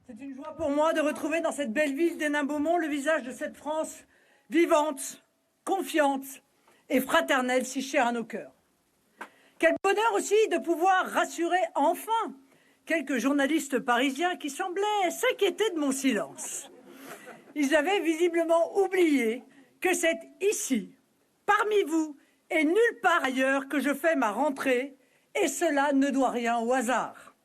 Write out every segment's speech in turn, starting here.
C'est une joie pour moi de retrouver dans cette belle ville d'Hénin-Beaumont le visage de cette France vivante, confiante et fraternelle si chère à nos cœurs. Quel bonheur aussi de pouvoir rassurer enfin quelques journalistes parisiens qui semblaient s'inquiéter de mon silence. Ils avaient visiblement oublié que c'est ici, parmi vous et nulle part ailleurs que je fais ma rentrée, et cela ne doit rien au hasard.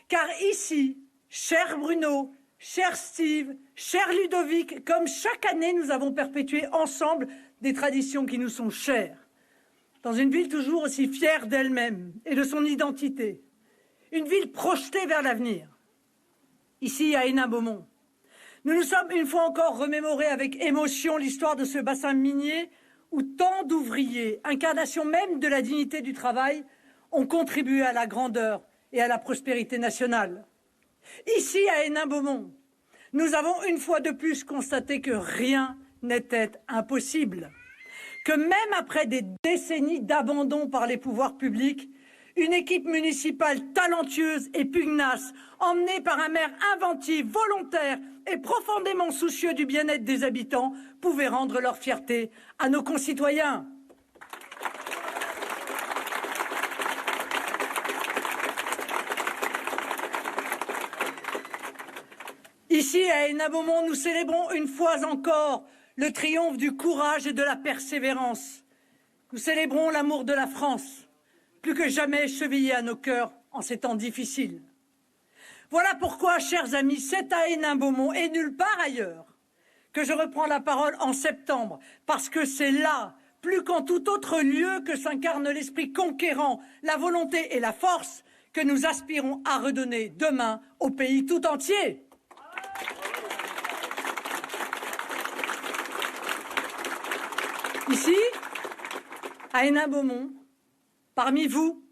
Car ici, cher Bruno, cher Steve, cher Ludovic, comme chaque année nous avons perpétué ensemble des traditions qui nous sont chères. Dans une ville toujours aussi fière d'elle-même et de son identité. Une ville projetée vers l'avenir. Ici, à Hénin-Beaumont, nous nous sommes une fois encore remémorés avec émotion l'histoire de ce bassin minier où tant d'ouvriers, incarnation même de la dignité du travail, ont contribué à la grandeur et à la prospérité nationale. Ici, à Hénin-Beaumont, nous avons une fois de plus constaté que rien n'était impossible. Que même après des décennies d'abandon par les pouvoirs publics, une équipe municipale talentueuse et pugnace, emmenée par un maire inventif, volontaire et profondément soucieux du bien-être des habitants, pouvait rendre leur fierté à nos concitoyens. Ici, à Hénin-Beaumont, nous célébrons une fois encore le triomphe du courage et de la persévérance. Nous célébrons l'amour de la France, plus que jamais chevillé à nos cœurs en ces temps difficiles. Voilà pourquoi, chers amis, c'est à Hénin-Beaumont et nulle part ailleurs que je reprends la parole en septembre, parce que c'est là, plus qu'en tout autre lieu, que s'incarne l'esprit conquérant, la volonté et la force que nous aspirons à redonner demain au pays tout entier. Ici, à Hénin-Beaumont, parmi vous,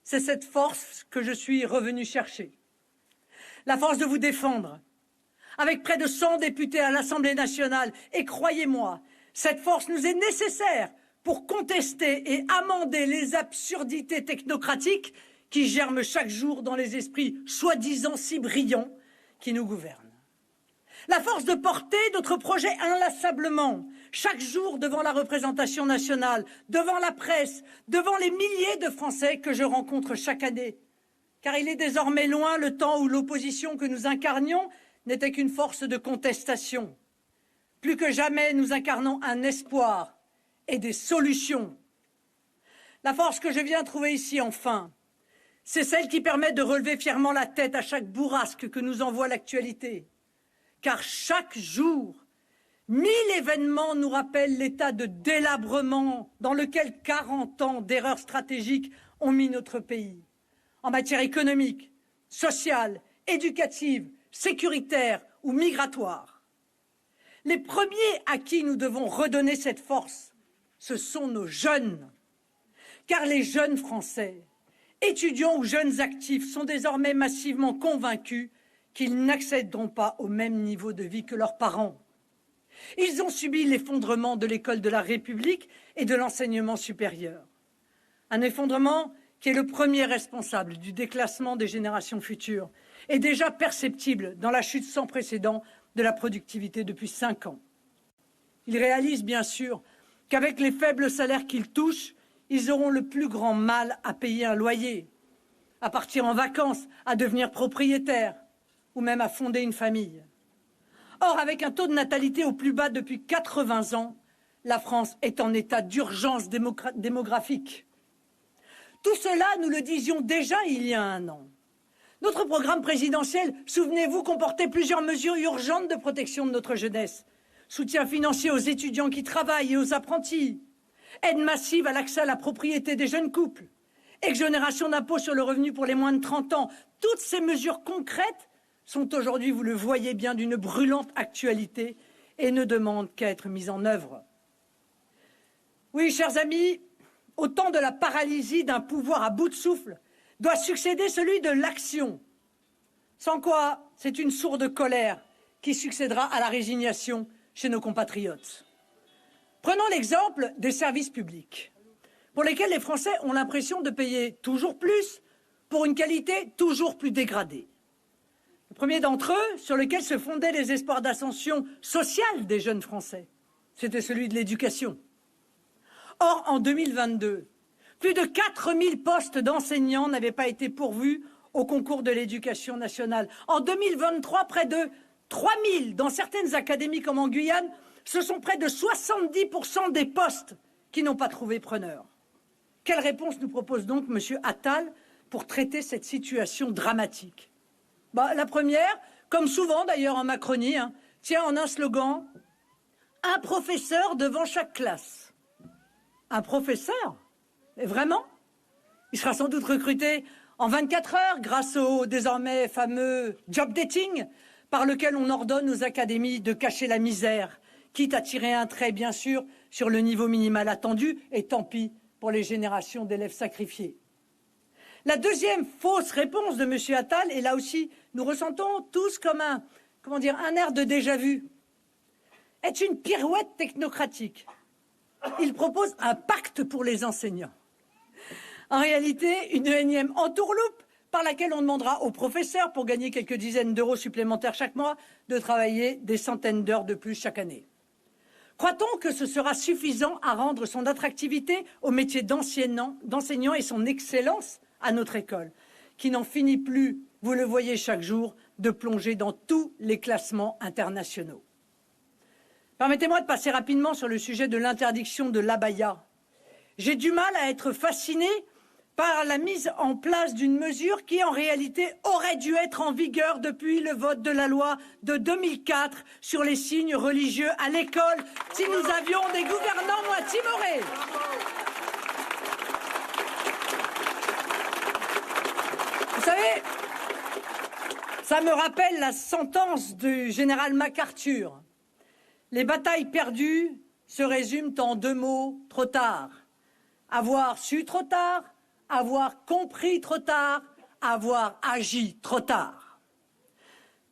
c'est cette force que je suis revenu chercher. La force de vous défendre, avec près de 100 députés à l'Assemblée nationale. Et croyez-moi, cette force nous est nécessaire pour contester et amender les absurdités technocratiques qui germent chaque jour dans les esprits soi-disant si brillants qui nous gouvernent. La force de porter notre projet inlassablement, chaque jour devant la représentation nationale, devant la presse, devant les milliers de Français que je rencontre chaque année. Car il est désormais loin le temps où l'opposition que nous incarnions n'était qu'une force de contestation. Plus que jamais, nous incarnons un espoir et des solutions. La force que je viens trouver ici, enfin, c'est celle qui permet de relever fièrement la tête à chaque bourrasque que nous envoie l'actualité. Car chaque jour, 1000 événements nous rappellent l'état de délabrement dans lequel 40 ans d'erreurs stratégiques ont mis notre pays. En matière économique, sociale, éducative, sécuritaire ou migratoire. Les premiers à qui nous devons redonner cette force, ce sont nos jeunes. Car les jeunes Français, étudiants ou jeunes actifs, sont désormais massivement convaincus qu'ils n'accéderont pas au même niveau de vie que leurs parents. Ils ont subi l'effondrement de l'école de la République et de l'enseignement supérieur. Un effondrement qui est le premier responsable du déclassement des générations futures et déjà perceptible dans la chute sans précédent de la productivité depuis 5 ans. Ils réalisent bien sûr qu'avec les faibles salaires qu'ils touchent, ils auront le plus grand mal à payer un loyer, à partir en vacances, à devenir propriétaires, ou même à fonder une famille. Or, avec un taux de natalité au plus bas depuis 80 ans, la France est en état d'urgence démographique. Tout cela, nous le disions déjà il y a 1 an. Notre programme présidentiel, souvenez-vous, comportait plusieurs mesures urgentes de protection de notre jeunesse. Soutien financier aux étudiants qui travaillent et aux apprentis. Aide massive à l'accès à la propriété des jeunes couples. Exonération d'impôt sur le revenu pour les moins de 30 ans. Toutes ces mesures concrètes sont aujourd'hui, vous le voyez bien, d'une brûlante actualité et ne demandent qu'à être mises en œuvre. Oui, chers amis, au temps de la paralysie d'un pouvoir à bout de souffle doit succéder celui de l'action. Sans quoi, c'est une sourde colère qui succédera à la résignation chez nos compatriotes. Prenons l'exemple des services publics, pour lesquels les Français ont l'impression de payer toujours plus pour une qualité toujours plus dégradée. Le premier d'entre eux, sur lequel se fondaient les espoirs d'ascension sociale des jeunes Français, c'était celui de l'éducation. Or, en 2022, plus de 4000 postes d'enseignants n'avaient pas été pourvus au concours de l'éducation nationale. En 2023, près de 3000 dans certaines académies comme en Guyane, ce sont près de 70% des postes qui n'ont pas trouvé preneur. Quelle réponse nous propose donc M. Attal pour traiter cette situation dramatique? La première, comme souvent d'ailleurs en Macronie, tient en un slogan: un professeur devant chaque classe. Un professeur? Mais vraiment? Il sera sans doute recruté en 24 heures grâce au désormais fameux job dating par lequel on ordonne aux académies de cacher la misère, quitte à tirer un trait bien sûr sur le niveau minimal attendu, et tant pis pour les générations d'élèves sacrifiés. La deuxième fausse réponse de M. Attal, et là aussi nous ressentons tous comme un air de déjà-vu, est une pirouette technocratique. Il propose un pacte pour les enseignants. En réalité, une énième entourloupe par laquelle on demandera aux professeurs, pour gagner quelques dizaines d'euros supplémentaires chaque mois, de travailler des centaines d'heures de plus chaque année. Croit-on que ce sera suffisant à rendre son attractivité au métier d'enseignant et son excellence à notre école, qui n'en finit plus, vous le voyez chaque jour, de plonger dans tous les classements internationaux? Permettez-moi de passer rapidement sur le sujet de l'interdiction de l'abaya. J'ai du mal à être fasciné par la mise en place d'une mesure qui, en réalité, aurait dû être en vigueur depuis le vote de la loi de 2004 sur les signes religieux à l'école, si nous avions des gouvernants moins timorés. Vous savez, ça me rappelle la sentence du général MacArthur. Les batailles perdues se résument en 2 mots: trop tard. Avoir su trop tard, avoir compris trop tard, avoir agi trop tard.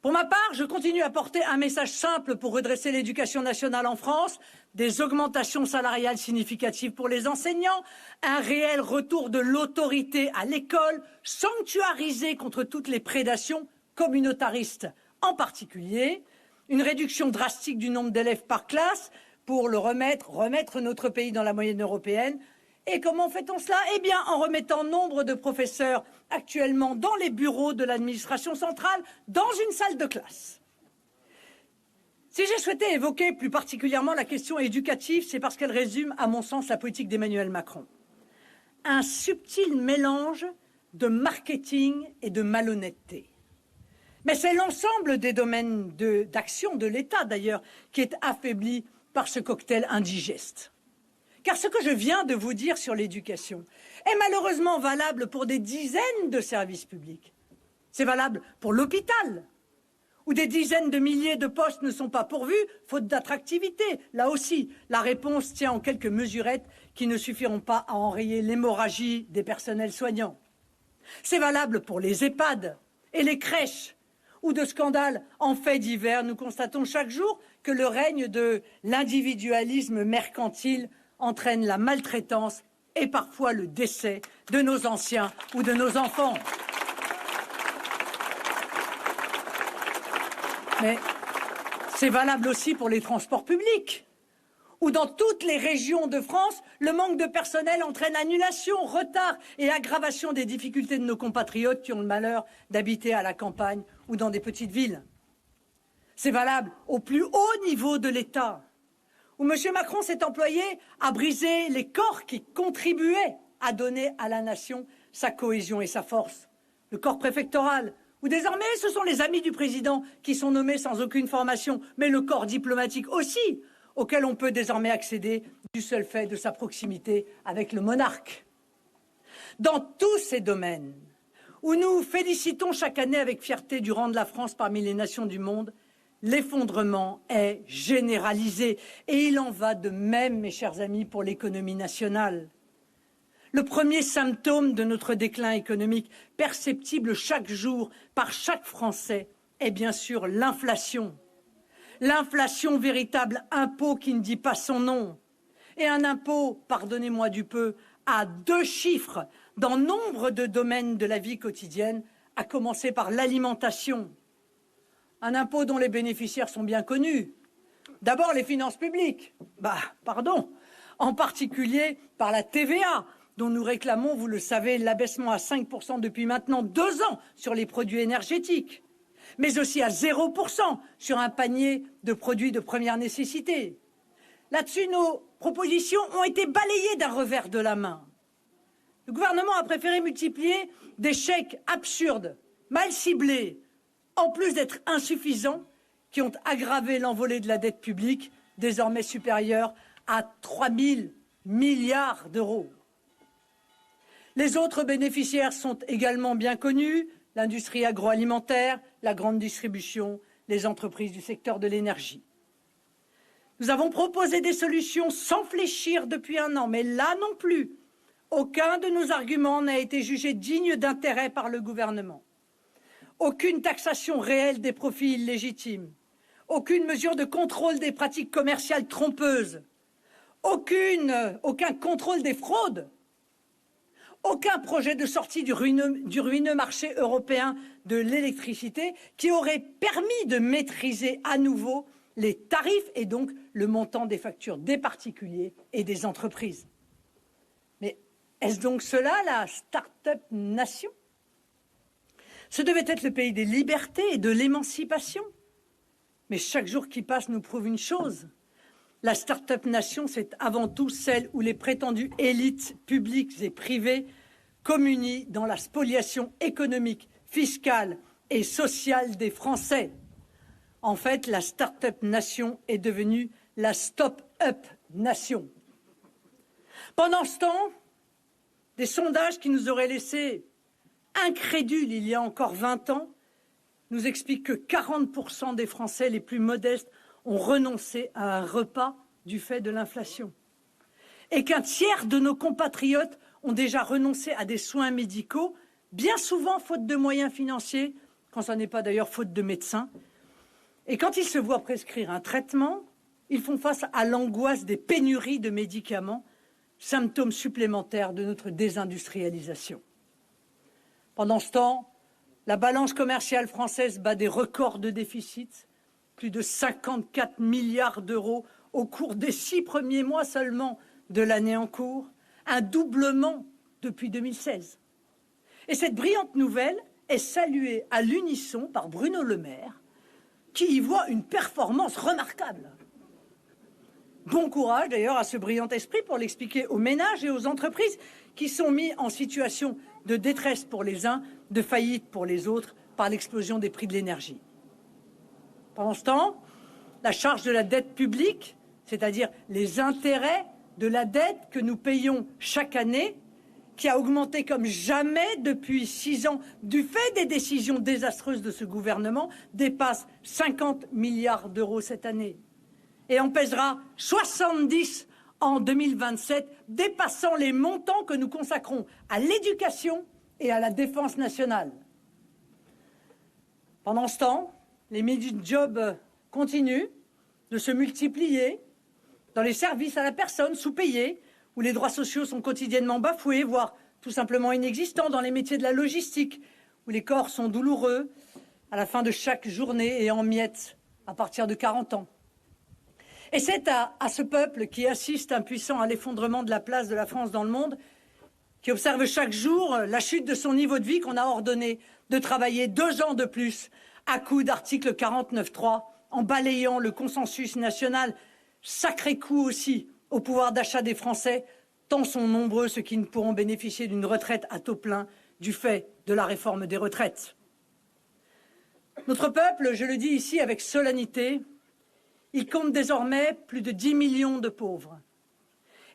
Pour ma part, je continue à porter un message simple pour redresser l'éducation nationale en France: des augmentations salariales significatives pour les enseignants, un réel retour de l'autorité à l'école, sanctuarisée contre toutes les prédations communautaristes en particulier, une réduction drastique du nombre d'élèves par classe pour remettre notre pays dans la moyenne européenne. Et comment fait-on cela? Eh bien, en remettant nombre de professeurs actuellement dans les bureaux de l'administration centrale, dans une salle de classe. Si j'ai souhaité évoquer plus particulièrement la question éducative, c'est parce qu'elle résume, à mon sens, la politique d'Emmanuel Macron. Un subtil mélange de marketing et de malhonnêteté. Mais c'est l'ensemble des domaines d'action de l'État, d'ailleurs, qui est affaibli par ce cocktail indigeste. Car ce que je viens de vous dire sur l'éducation est malheureusement valable pour des dizaines de services publics. C'est valable pour l'hôpital, où des dizaines de milliers de postes ne sont pas pourvus, faute d'attractivité. Là aussi, la réponse tient en quelques mesurettes qui ne suffiront pas à enrayer l'hémorragie des personnels soignants. C'est valable pour les EHPAD et les crèches, où de scandales en faits divers, nous constatons chaque jour que le règne de l'individualisme mercantile entraîne la maltraitance et parfois le décès de nos anciens ou de nos enfants. Mais c'est valable aussi pour les transports publics, où dans toutes les régions de France, le manque de personnel entraîne annulation, retard et aggravation des difficultés de nos compatriotes qui ont le malheur d'habiter à la campagne ou dans des petites villes. C'est valable au plus haut niveau de l'État, où M. Macron s'est employé à briser les corps qui contribuaient à donner à la nation sa cohésion et sa force. Le corps préfectoral, où désormais ce sont les amis du président qui sont nommés sans aucune formation, mais le corps diplomatique aussi, auquel on peut désormais accéder du seul fait de sa proximité avec le monarque. Dans tous ces domaines où nous félicitons chaque année avec fierté du rang de la France parmi les nations du monde, l'effondrement est généralisé et il en va de même, mes chers amis, pour l'économie nationale. Le premier symptôme de notre déclin économique, perceptible chaque jour par chaque Français, est bien sûr l'inflation. L'inflation, véritable impôt qui ne dit pas son nom. Et un impôt, pardonnez-moi du peu, à 2 chiffres dans nombre de domaines de la vie quotidienne, à commencer par l'alimentation. Un impôt dont les bénéficiaires sont bien connus. D'abord, les finances publiques. En particulier par la TVA, dont nous réclamons, vous le savez, l'abaissement à 5% depuis maintenant 2 ans sur les produits énergétiques, mais aussi à 0% sur un panier de produits de première nécessité. Là-dessus, nos propositions ont été balayées d'un revers de la main. Le gouvernement a préféré multiplier des chèques absurdes, mal ciblés, en plus d'être insuffisants, qui ont aggravé l'envolée de la dette publique, désormais supérieure à 3 000 milliards d'euros. Les autres bénéficiaires sont également bien connus, l'industrie agroalimentaire, la grande distribution, les entreprises du secteur de l'énergie. Nous avons proposé des solutions sans fléchir depuis 1 an, mais là non plus, aucun de nos arguments n'a été jugé digne d'intérêt par le gouvernement. Aucune taxation réelle des profits illégitimes, aucune mesure de contrôle des pratiques commerciales trompeuses, aucun contrôle des fraudes, aucun projet de sortie du ruineux marché européen de l'électricité qui aurait permis de maîtriser à nouveau les tarifs et donc le montant des factures des particuliers et des entreprises. Mais est-ce donc cela la start-up nation? Ce devait être le pays des libertés et de l'émancipation. Mais chaque jour qui passe nous prouve une chose. La start-up nation, c'est avant tout celle où les prétendues élites publiques et privées communient dans la spoliation économique, fiscale et sociale des Français. En fait, la start-up nation est devenue la stop-up nation. Pendant ce temps, des sondages qui nous auraient laissés incrédules il y a encore 20 ans nous expliquent que 40% des Français les plus modestes ont renoncé à un repas du fait de l'inflation et qu'un tiers de nos compatriotes ont déjà renoncé à des soins médicaux, bien souvent faute de moyens financiers, quand ce n'est pas d'ailleurs faute de médecins. Et quand ils se voient prescrire un traitement, ils font face à l'angoisse des pénuries de médicaments, symptômes supplémentaires de notre désindustrialisation. Pendant ce temps, la balance commerciale française bat des records de déficit, plus de 54 milliards d'euros au cours des 6 premiers mois seulement de l'année en cours, un doublement depuis 2016. Et cette brillante nouvelle est saluée à l'unisson par Bruno Le Maire, qui y voit une performance remarquable. Bon courage d'ailleurs à ce brillant esprit pour l'expliquer aux ménages et aux entreprises qui sont mis en situation de détresse pour les uns, de faillite pour les autres, par l'explosion des prix de l'énergie. Pendant ce temps, la charge de la dette publique, c'est-à-dire les intérêts de la dette que nous payons chaque année, qui a augmenté comme jamais depuis 6 ans du fait des décisions désastreuses de ce gouvernement, dépasse 50 milliards d'euros cette année et en pèsera 70 en 2027, dépassant les montants que nous consacrons à l'éducation et à la défense nationale. Pendant ce temps, les mini-jobs continuent de se multiplier dans les services à la personne sous-payés, où les droits sociaux sont quotidiennement bafoués, voire tout simplement inexistants, dans les métiers de la logistique, où les corps sont douloureux à la fin de chaque journée et en miettes à partir de 40 ans. Et c'est à ce peuple qui assiste impuissant à l'effondrement de la place de la France dans le monde, qui observe chaque jour la chute de son niveau de vie, qu'on a ordonné de travailler 2 ans de plus à coups d'article 49.3, en balayant le consensus national. Sacré coup aussi au pouvoir d'achat des Français, tant sont nombreux ceux qui ne pourront bénéficier d'une retraite à taux plein du fait de la réforme des retraites. Notre peuple, je le dis ici avec solennité, il compte désormais plus de 10 millions de pauvres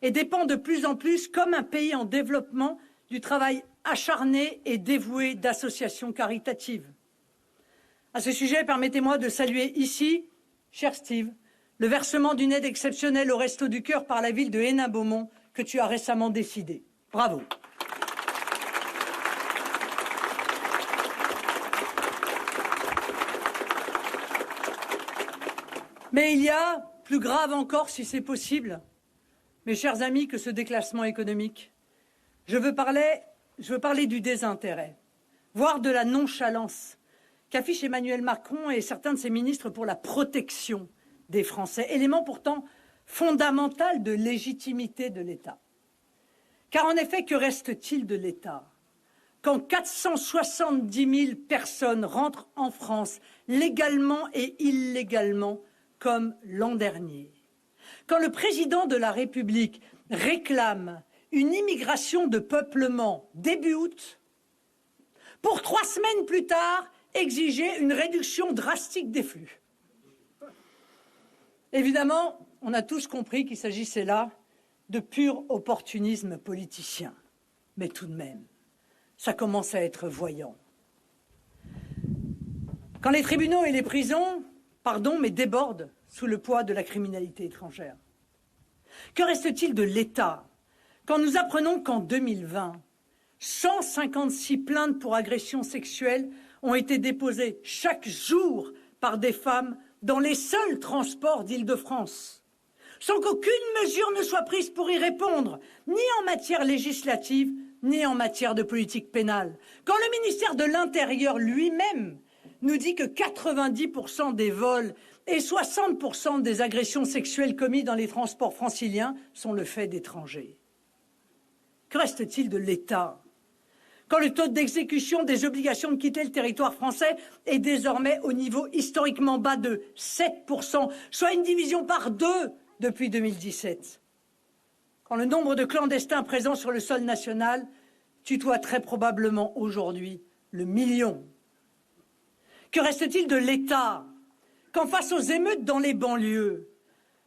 et dépend de plus en plus, comme un pays en développement, du travail acharné et dévoué d'associations caritatives. À ce sujet, permettez-moi de saluer ici, cher Steve, le versement d'une aide exceptionnelle au Resto du Cœur par la ville de Hénin-Beaumont que tu as récemment décidé. Bravo. Mais il y a plus grave encore, si c'est possible, mes chers amis, que ce déclassement économique. Je veux parler du désintérêt, voire de la nonchalance qu'affichent Emmanuel Macron et certains de ses ministres pour la protection des Français, élément pourtant fondamental de légitimité de l'État. Car en effet, que reste-t-il de l'État quand 470 000 personnes rentrent en France légalement et illégalement comme l'an dernier? Quand le président de la République réclame une immigration de peuplement début août, pour 3 semaines plus tard, exiger une réduction drastique des flux. Évidemment, on a tous compris qu'il s'agissait là de pur opportunisme politicien. Mais tout de même, ça commence à être voyant. Quand les tribunaux et les prisons, pardon, mais débordent sous le poids de la criminalité étrangère. Que reste-t-il de l'État quand nous apprenons qu'en 2020, 156 plaintes pour agression sexuelle ont été déposées chaque jour par des femmes dans les seuls transports d'Île-de-France, sans qu'aucune mesure ne soit prise pour y répondre, ni en matière législative, ni en matière de politique pénale. Quand le ministère de l'Intérieur lui-même nous dit que 90% des vols et 60% des agressions sexuelles commises dans les transports franciliens sont le fait d'étrangers. Que reste-t-il de l'État quand le taux d'exécution des obligations de quitter le territoire français est désormais au niveau historiquement bas de 7%, soit une division par 2 depuis 2017. Quand le nombre de clandestins présents sur le sol national tutoie très probablement aujourd'hui le million. Que reste-t-il de l'État quand, face aux émeutes dans les banlieues,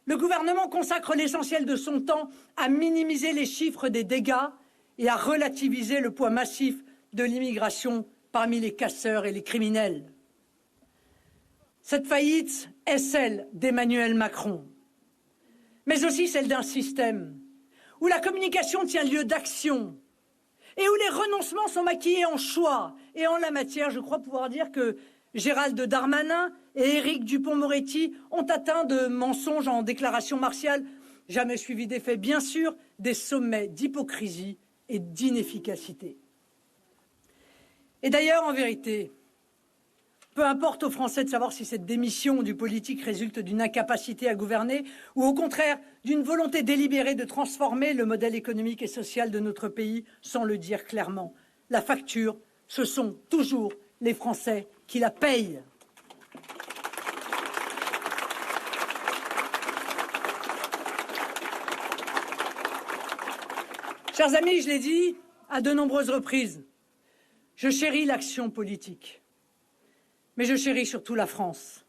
le gouvernement consacre l'essentiel de son temps à minimiser les chiffres des dégâts et à relativiser le poids massif de l'immigration parmi les casseurs et les criminels? Cette faillite est celle d'Emmanuel Macron, mais aussi celle d'un système où la communication tient lieu d'action et où les renoncements sont maquillés en choix. Et en la matière, je crois pouvoir dire que Gérald Darmanin et Éric Dupond-Moretti ont atteint de mensonges en déclaration martiale, jamais suivis des faits, bien sûr, des sommets d'hypocrisie et d'inefficacité. Et d'ailleurs, en vérité, peu importe aux Français de savoir si cette démission du politique résulte d'une incapacité à gouverner ou au contraire d'une volonté délibérée de transformer le modèle économique et social de notre pays, sans le dire clairement. La facture, ce sont toujours les Français qui la payent. Chers amis, je l'ai dit à de nombreuses reprises, je chéris l'action politique, mais je chéris surtout la France,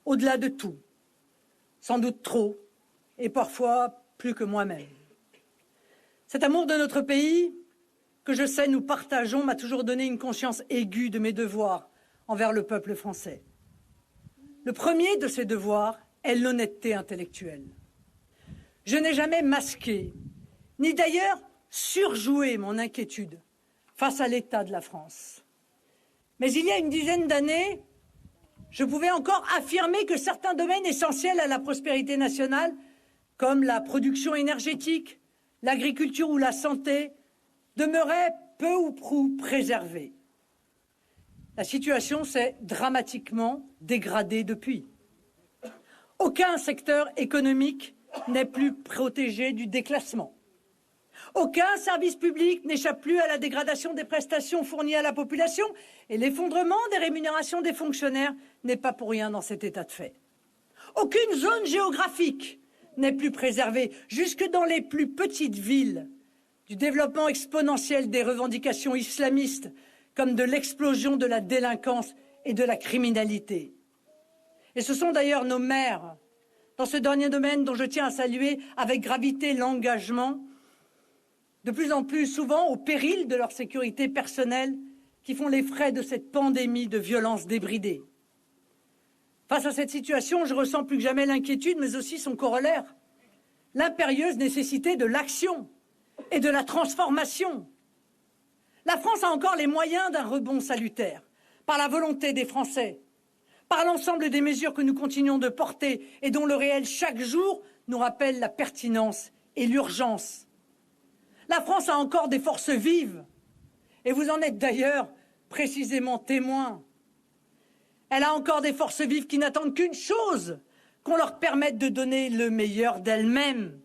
au-delà de tout, sans doute trop, et parfois plus que moi-même. Cet amour de notre pays, que je sais nous partageons, m'a toujours donné une conscience aiguë de mes devoirs envers le peuple français. Le premier de ces devoirs est l'honnêteté intellectuelle. Je n'ai jamais masqué, ni d'ailleurs surjoué mon inquiétude face à l'état de la France. Mais il y a une dizaine d'années, je pouvais encore affirmer que certains domaines essentiels à la prospérité nationale, comme la production énergétique, l'agriculture ou la santé, demeuraient peu ou prou préservés. La situation s'est dramatiquement dégradée depuis. Aucun secteur économique n'est plus protégé du déclassement. Aucun service public n'échappe plus à la dégradation des prestations fournies à la population et l'effondrement des rémunérations des fonctionnaires n'est pas pour rien dans cet état de fait. Aucune zone géographique n'est plus préservée, jusque dans les plus petites villes, du développement exponentiel des revendications islamistes comme de l'explosion de la délinquance et de la criminalité. Et ce sont d'ailleurs nos maires, dans ce dernier domaine dont je tiens à saluer avec gravité l'engagement, de plus en plus souvent au péril de leur sécurité personnelle, qui font les frais de cette pandémie de violence débridée. Face à cette situation, je ressens plus que jamais l'inquiétude, mais aussi son corollaire, l'impérieuse nécessité de l'action et de la transformation. La France a encore les moyens d'un rebond salutaire, par la volonté des Français, par l'ensemble des mesures que nous continuons de porter et dont le réel chaque jour nous rappelle la pertinence et l'urgence. La France a encore des forces vives, et vous en êtes d'ailleurs précisément témoins. Elle a encore des forces vives qui n'attendent qu'une chose, qu'on leur permette de donner le meilleur d'elles-mêmes.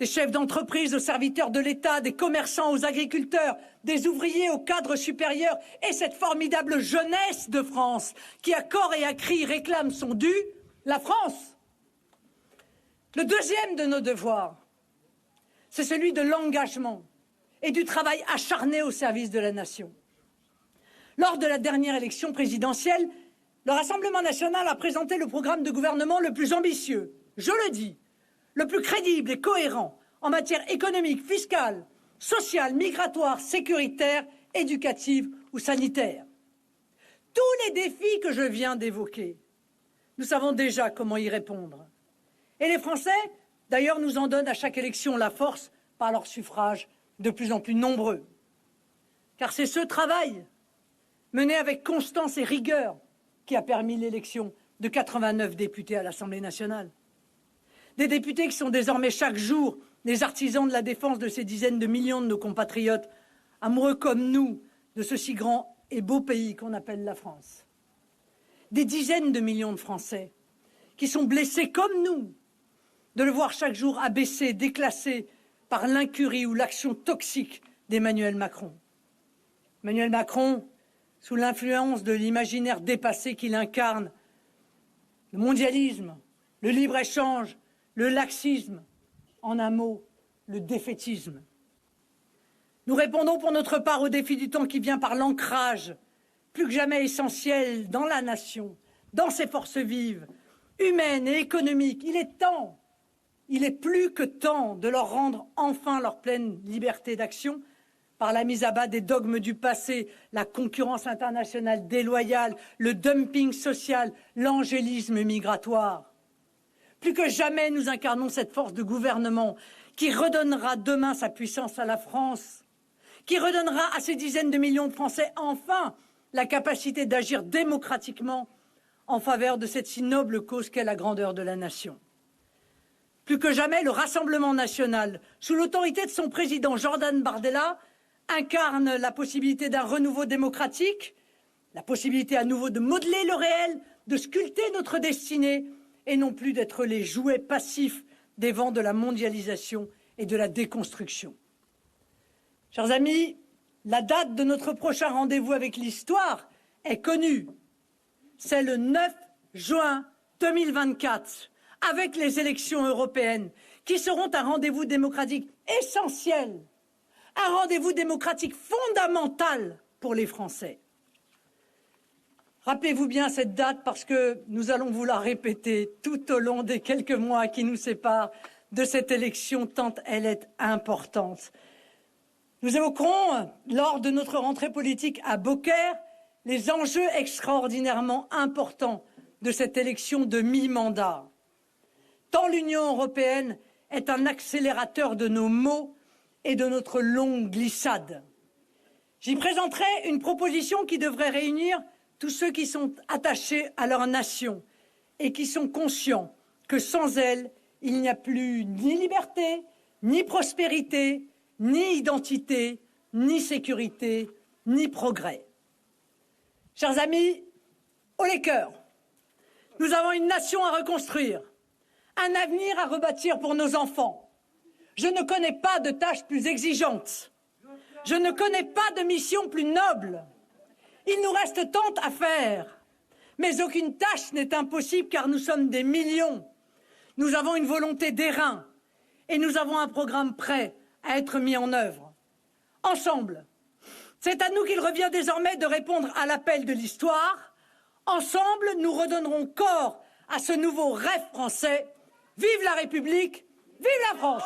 Des chefs d'entreprise aux serviteurs de l'État, des commerçants aux agriculteurs, des ouvriers aux cadres supérieurs et cette formidable jeunesse de France qui, à corps et à cri, réclame son dû, la France. Le deuxième de nos devoirs, c'est celui de l'engagement et du travail acharné au service de la nation. Lors de la dernière élection présidentielle, le Rassemblement national a présenté le programme de gouvernement le plus ambitieux, je le dis, le plus crédible et cohérent en matière économique, fiscale, sociale, migratoire, sécuritaire, éducative ou sanitaire. Tous les défis que je viens d'évoquer, nous savons déjà comment y répondre. Et les Français, d'ailleurs, nous en donnent à chaque élection la force par leur suffrage de plus en plus nombreux. Car c'est ce travail, mené avec constance et rigueur, qui a permis l'élection de 89 députés à l'Assemblée nationale. Des députés qui sont désormais chaque jour les artisans de la défense de ces dizaines de millions de nos compatriotes, amoureux comme nous de ce si grand et beau pays qu'on appelle la France. Des dizaines de millions de Français qui sont blessés comme nous de le voir chaque jour abaissé, déclassé par l'incurie ou l'action toxique d'Emmanuel Macron. Emmanuel Macron, sous l'influence de l'imaginaire dépassé qu'il incarne, le mondialisme, le libre-échange, le laxisme, en un mot, le défaitisme. Nous répondons pour notre part au défi du temps qui vient par l'ancrage, plus que jamais essentiel dans la nation, dans ses forces vives, humaines et économiques. Il est temps, il est plus que temps de leur rendre enfin leur pleine liberté d'action par la mise à bas des dogmes du passé, la concurrence internationale déloyale, le dumping social, l'angélisme migratoire. Plus que jamais, nous incarnons cette force de gouvernement qui redonnera demain sa puissance à la France, qui redonnera à ces dizaines de millions de Français enfin la capacité d'agir démocratiquement en faveur de cette si noble cause qu'est la grandeur de la nation. Plus que jamais, le Rassemblement national, sous l'autorité de son président Jordan Bardella, incarne la possibilité d'un renouveau démocratique, la possibilité à nouveau de modeler le réel, de sculpter notre destinée et non plus d'être les jouets passifs des vents de la mondialisation et de la déconstruction. Chers amis, la date de notre prochain rendez-vous avec l'histoire est connue. C'est le 9 juin 2024, avec les élections européennes, qui seront un rendez-vous démocratique essentiel, un rendez-vous démocratique fondamental pour les Français. Rappelez-vous bien cette date parce que nous allons vous la répéter tout au long des quelques mois qui nous séparent de cette élection tant elle est importante. Nous évoquerons, lors de notre rentrée politique à Beaucaire, les enjeux extraordinairement importants de cette élection de mi-mandat. Tant l'Union européenne est un accélérateur de nos maux et de notre longue glissade. J'y présenterai une proposition qui devrait réunir tous ceux qui sont attachés à leur nation et qui sont conscients que sans elle, il n'y a plus ni liberté, ni prospérité, ni identité, ni sécurité, ni progrès. Chers amis, haut les cœurs, nous avons une nation à reconstruire, un avenir à rebâtir pour nos enfants. Je ne connais pas de tâche plus exigeante. Je ne connais pas de mission plus noble. Il nous reste tant à faire, mais aucune tâche n'est impossible car nous sommes des millions. Nous avons une volonté d'airain et nous avons un programme prêt à être mis en œuvre. Ensemble, c'est à nous qu'il revient désormais de répondre à l'appel de l'histoire. Ensemble, nous redonnerons corps à ce nouveau rêve français. Vive la République, vive la France!